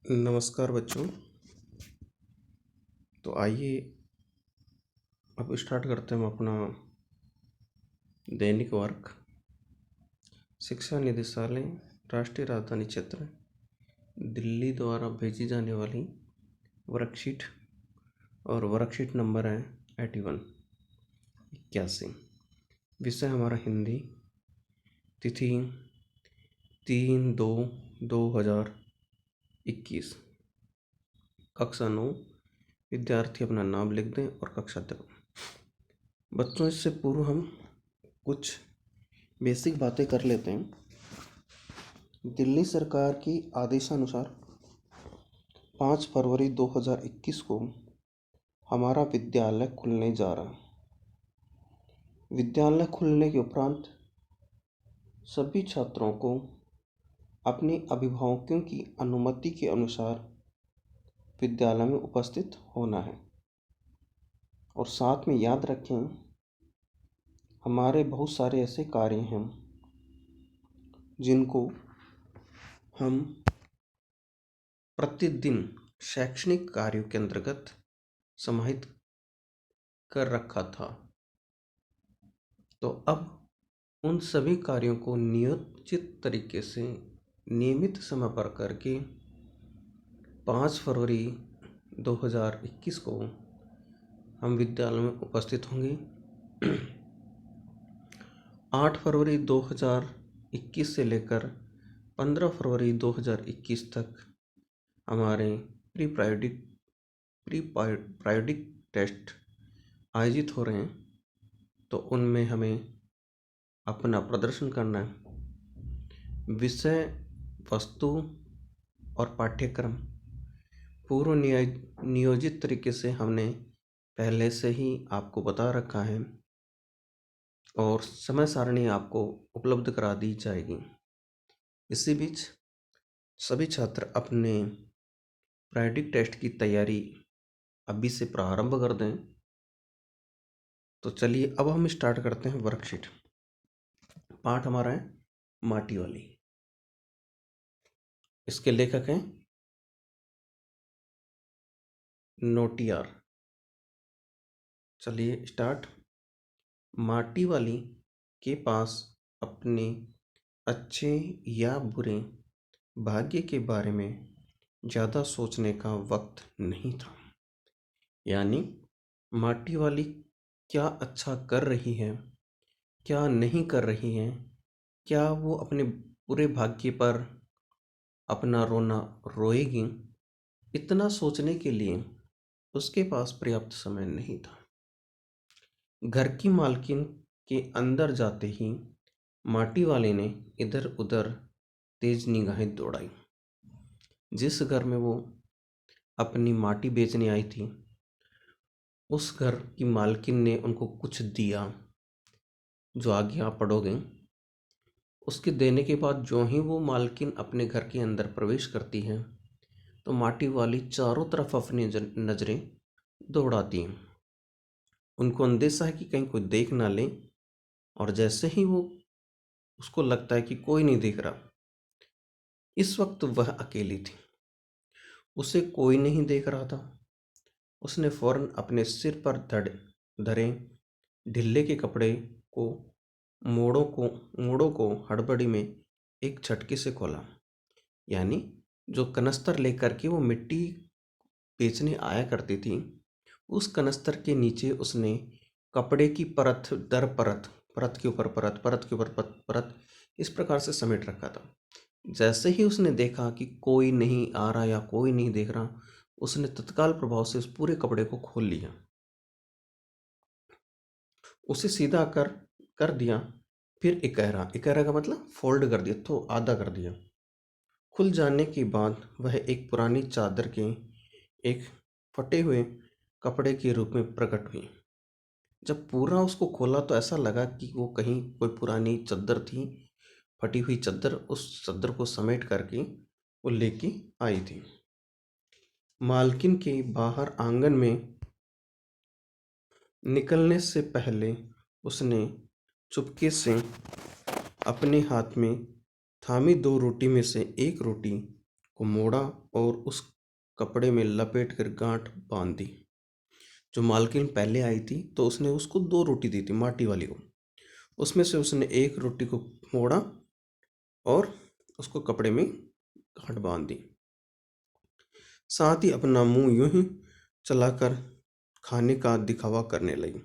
नमस्कार बच्चों। तो आइए अब स्टार्ट करते हैं हम अपना दैनिक वर्क। शिक्षा निदेशालय राष्ट्रीय राजधानी क्षेत्र दिल्ली द्वारा भेजी जाने वाली वर्कशीट, और वर्कशीट नंबर है 81। विषय हमारा हिंदी। तिथि 3/2/2021। कक्षा 9। विद्यार्थी अपना नाम लिख दें और कक्षा तक। बच्चों, इससे पूर्व हम कुछ बेसिक बातें कर लेते हैं। दिल्ली सरकार की आदेशानुसार 5 फरवरी 2021 को हमारा विद्यालय खुलने जा रहा है। विद्यालय खुलने के उपरांत सभी छात्रों को अपने अभिभावकों की अनुमति के अनुसार विद्यालय में उपस्थित होना है। और साथ में याद रखें, हमारे बहुत सारे ऐसे कार्य हैं जिनको हम प्रतिदिन शैक्षणिक कार्यों के अंतर्गत समाहित कर रखा था। तो अब उन सभी कार्यों को नियोजित तरीके से नियमित समय पर करके 5 फरवरी 2021 को हम विद्यालय में उपस्थित होंगे। 8 फरवरी 2021 से लेकर 15 फरवरी 2021 तक हमारे प्री प्रायोगिक टेस्ट आयोजित हो रहे हैं। तो उनमें हमें अपना प्रदर्शन करना है। विषय, वस्तु और पाठ्यक्रम पूर्व नियोजित तरीके से हमने पहले से ही आपको बता रखा है और समय सारणी आपको उपलब्ध करा दी जाएगी। इसी बीच सभी छात्र अपने प्रायोगिक टेस्ट की तैयारी अभी से प्रारंभ कर दें। तो चलिए अब हम स्टार्ट करते हैं वर्कशीट। पाठ हमारा है माटी वाली। इसके लेखक हैं नोटियार। चलिए स्टार्ट। माटी वाली के पास अपने अच्छे या बुरे भाग्य के बारे में ज़्यादा सोचने का वक्त नहीं था। यानी माटी वाली क्या अच्छा कर रही है, क्या नहीं कर रही है, क्या वो अपने बुरे भाग्य पर अपना रोना रोएगी, इतना सोचने के लिए उसके पास पर्याप्त समय नहीं था। घर की मालकिन के अंदर जाते ही माटी वाले ने इधर उधर तेज निगाहें दौड़ाई। जिस घर में वो अपनी माटी बेचने आई थी, उस घर की मालकिन ने उनको कुछ दिया, जो आगे आप पढ़ोगे। उसके देने के बाद जो ही वो मालकिन अपने घर के अंदर प्रवेश करती है, तो माटी वाली चारों तरफ अपनी नज़रें दौड़ाती हैं। उनको अंदेशा है कि कहीं कोई देख ना ले, और जैसे ही वो उसको लगता है कि कोई नहीं देख रहा, इस वक्त वह अकेली थी, उसे कोई नहीं देख रहा था। उसने फौरन अपने सिर पर धरे ढिल्ले के कपड़े को मोड़ों को हड़बड़ी में एक झटके से खोला। यानी जो कनस्तर लेकर के वो मिट्टी बेचने आया करती थी, उस कनस्तर के नीचे उसने कपड़े की परत दर परत, परत के ऊपर परत, परत के ऊपर परत, इस प्रकार से समेट रखा था। जैसे ही उसने देखा कि कोई नहीं आ रहा या कोई नहीं देख रहा, उसने तत्काल प्रभाव से उस पूरे कपड़े को खोल लिया, उसे सीधा कर दिया। फिर इकहरा का मतलब फोल्ड कर दिया, तो आधा कर दिया। खुल जाने के बाद वह एक पुरानी चादर के एक फटे हुए कपड़े के रूप में प्रकट हुई। जब पूरा उसको खोला तो ऐसा लगा कि वो कहीं कोई पुरानी चादर थी, फटी हुई चादर। उस चादर को समेट करके वो लेके आई थी। मालकिन के बाहर आंगन में निकलने से पहले उसने चुपके से अपने हाथ में थामी 2 रोटी में से एक रोटी को मोड़ा और उस कपड़े में लपेट कर गांठ बांध दी। जो मालकिन पहले आई थी तो उसने उसको 2 रोटी दी थी माटी वाली को। उसमें से उसने एक रोटी को मोड़ा और उसको कपड़े में गांठ बांध दी। साथ ही अपना मुंह यूं ही चलाकर खाने का दिखावा करने लगी।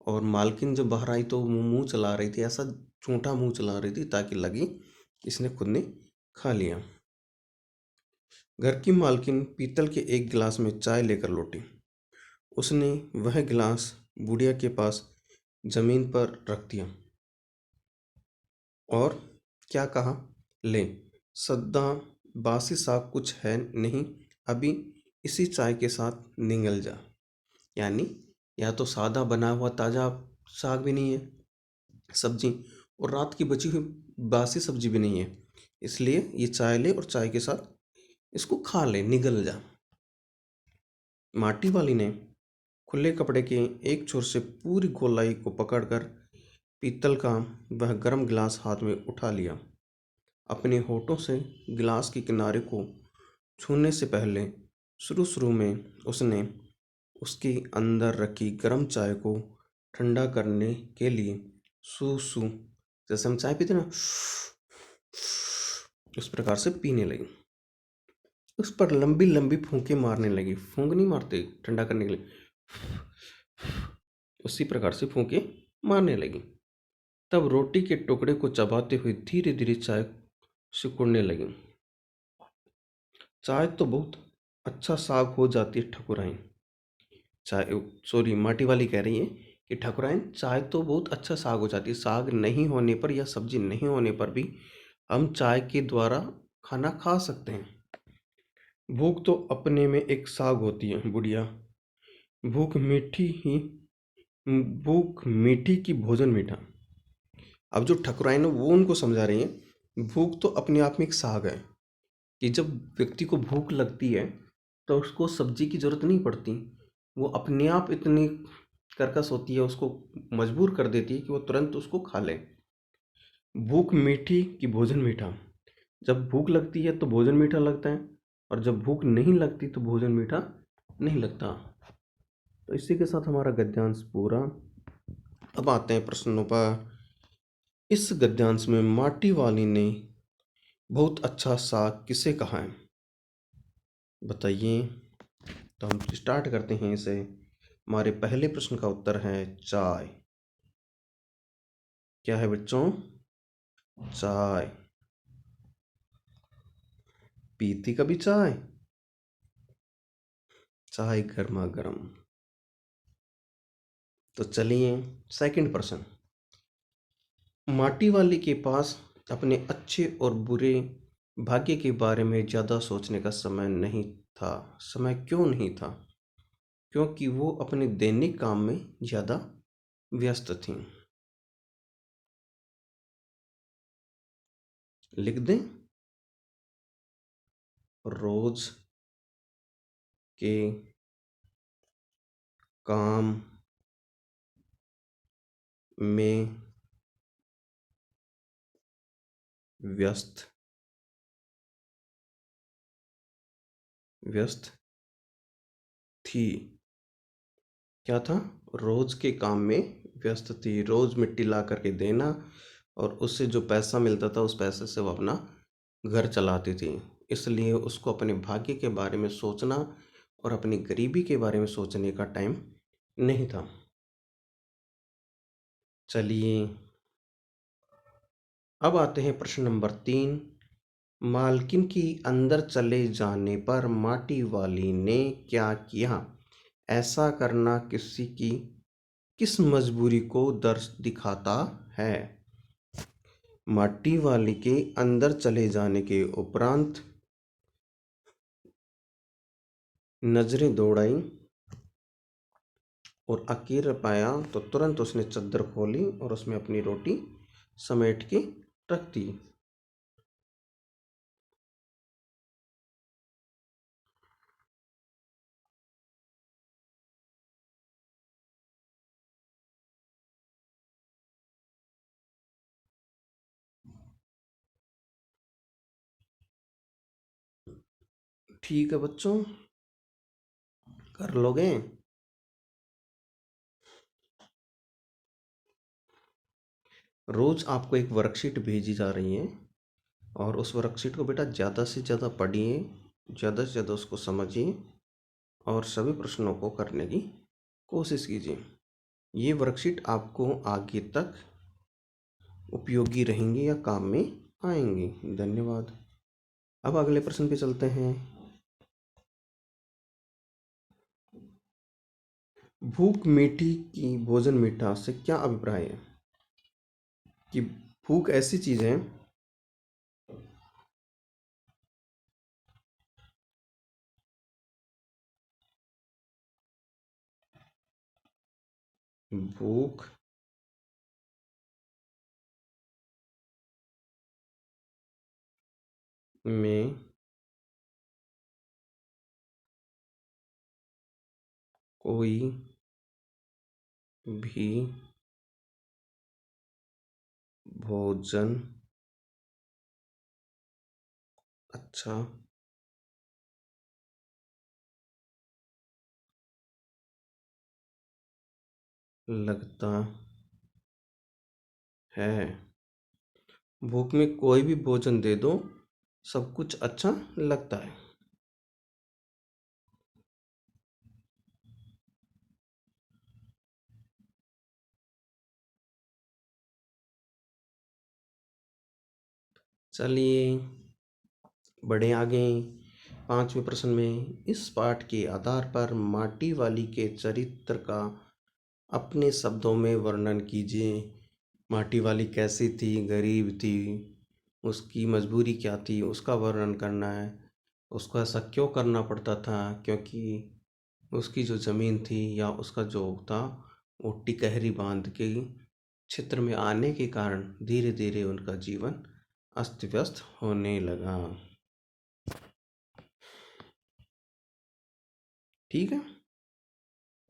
और मालकिन जब बाहर आई तो वो मुंह चला रही थी, ऐसा झूठा मुंह चला रही थी ताकि लगे कि इसने खुद ने खा लिया। घर की मालकिन पीतल के एक गिलास में चाय लेकर लौटी। उसने वह गिलास बुढ़िया के पास जमीन पर रख दिया और क्या कहा, ले सद्दा बासी साग कुछ है नहीं, अभी इसी चाय के साथ निगल जा। यानी या तो सादा बना हुआ ताज़ा साग भी नहीं है, सब्जी, और रात की बची हुई बासी सब्जी भी नहीं है, इसलिए ये चाय ले और चाय के साथ इसको खा ले, निगल जा। माटी वाली ने खुले कपड़े के एक छोर से पूरी गोलाई को पकड़कर पीतल का वह गर्म गिलास हाथ में उठा लिया। अपने होठों से गिलास के किनारे को छूने से पहले शुरू शुरू में उसने उसके अंदर रखी गर्म चाय को ठंडा करने के लिए सू सू, जैसे हम चाय पीते ना, उस प्रकार से पीने लगी। उस पर लंबी लंबी फूंके मारने लगी। फूंक नहीं मारते ठंडा करने के लिए, उसी प्रकार से फूंके मारने लगी। तब रोटी के टुकड़े को चबाते हुए धीरे धीरे चाय सिकुड़ने लगी। चाय तो बहुत अच्छा साग हो जाती है ठकुराइन। चाय, सॉरी, माटी वाली कह रही है कि ठकुराइन चाय तो बहुत अच्छा साग हो जाती है। साग नहीं होने पर या सब्जी नहीं होने पर भी हम चाय के द्वारा खाना खा सकते हैं। भूख तो अपने में एक साग होती है बुढ़िया। भूख मीठी ही, भूख मीठी की भोजन मीठा। अब जो ठकुराइन है वो उनको समझा रही है, भूख तो अपने आप में एक साग है कि जब व्यक्ति को भूख लगती है तो उसको सब्जी की जरूरत नहीं पड़ती। वो अपने आप इतनी कर्कश होती है, उसको मजबूर कर देती है कि वो तुरंत उसको खा ले। भूख मीठी कि भोजन मीठा। जब भूख लगती है तो भोजन मीठा लगता है, और जब भूख नहीं लगती तो भोजन मीठा नहीं लगता। तो इसी के साथ हमारा गद्यांश पूरा। अब आते हैं प्रश्नों पर। इस गद्यांश में माटी वाली ने बहुत अच्छा साग किसे कहा है, बताइए। तो हम स्टार्ट करते हैं इसे। हमारे पहले प्रश्न का उत्तर है चाय। क्या है बच्चों? चाय। पीती कभी चाय? चाय गर्मा गर्म। तो चलिए सेकंड प्रश्न। माटी वाली के पास अपने अच्छे और बुरे भाग्य के बारे में ज्यादा सोचने का समय नहीं था। समय क्यों नहीं था? क्योंकि वो अपने दैनिक काम में ज्यादा व्यस्त थी। लिख दें, रोज के काम में व्यस्त व्यस्त थी। क्या था? रोज के काम में व्यस्त थी। रोज मिट्टी ला करके देना और उससे जो पैसा मिलता था उस पैसे से वो अपना घर चलाती थी। इसलिए उसको अपने भाग्य के बारे में सोचना और अपनी गरीबी के बारे में सोचने का टाइम नहीं था। चलिए अब आते हैं प्रश्न नंबर 3। मालकिन की अंदर चले जाने पर माटी वाली ने क्या किया? ऐसा करना किसी की किस मजबूरी को दर्श दिखाता है? माटी वाली के अंदर चले जाने के उपरांत नजरें दौड़ाई और अकेला पाया तो तुरंत उसने चद्दर खोली और उसमें अपनी रोटी समेट के रख दी। ठीक है बच्चों, कर लोगे। रोज आपको एक वर्कशीट भेजी जा रही है और उस वर्कशीट को बेटा ज़्यादा से ज़्यादा पढ़िए, ज़्यादा से ज़्यादा उसको समझिए और सभी प्रश्नों को करने की कोशिश कीजिए। ये वर्कशीट आपको आगे तक उपयोगी रहेंगी या काम में आएंगी। धन्यवाद। अब अगले प्रश्न पे चलते हैं। भूख मीठी की भोजन मीठा से क्या अभिप्राय है? कि भूख ऐसी चीज है, भूख में कोई भी भोजन अच्छा लगता है। भूख में कोई भी भोजन दे दो, सब कुछ अच्छा लगता है। चलिए बढ़े आगे। पांचवें प्रश्न में इस पाठ के आधार पर माटी वाली के चरित्र का अपने शब्दों में वर्णन कीजिए। माटी वाली कैसी थी? गरीब थी। उसकी मजबूरी क्या थी उसका वर्णन करना है। उसको ऐसा क्यों करना पड़ता था? क्योंकि उसकी जो ज़मीन थी या उसका जो था वो टिकहरी बांध के क्षेत्र में आने के कारण धीरे धीरे उनका जीवन अस्त व्यस्त होने लगा। ठीक है।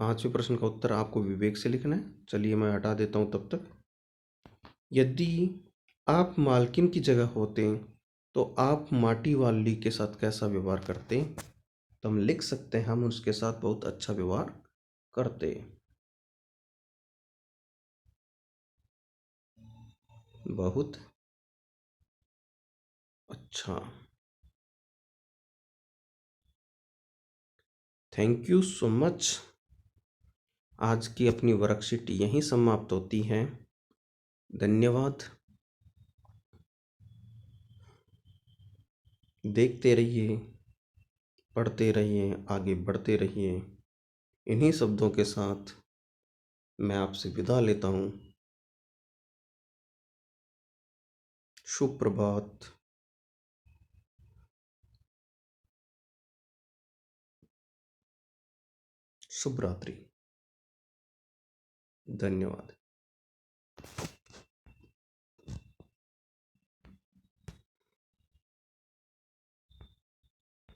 पांचवें प्रश्न का उत्तर आपको विवेक से लिखना है। चलिए मैं हटा देता हूं तब तक। यदि आप मालकिन की जगह होते तो आप माटी वाली के साथ कैसा व्यवहार करते? तो हम लिख सकते हैं हम उसके साथ बहुत अच्छा व्यवहार करते। बहुत अच्छा। Thank you so much. आज की अपनी वर्कशीट यहीं समाप्त होती है। धन्यवाद। देखते रहिए, पढ़ते रहिए, आगे बढ़ते रहिए। इन्हीं शब्दों के साथ मैं आपसे विदा लेता हूँ। शुभ प्रभात। शुभ रात्रि। धन्यवाद।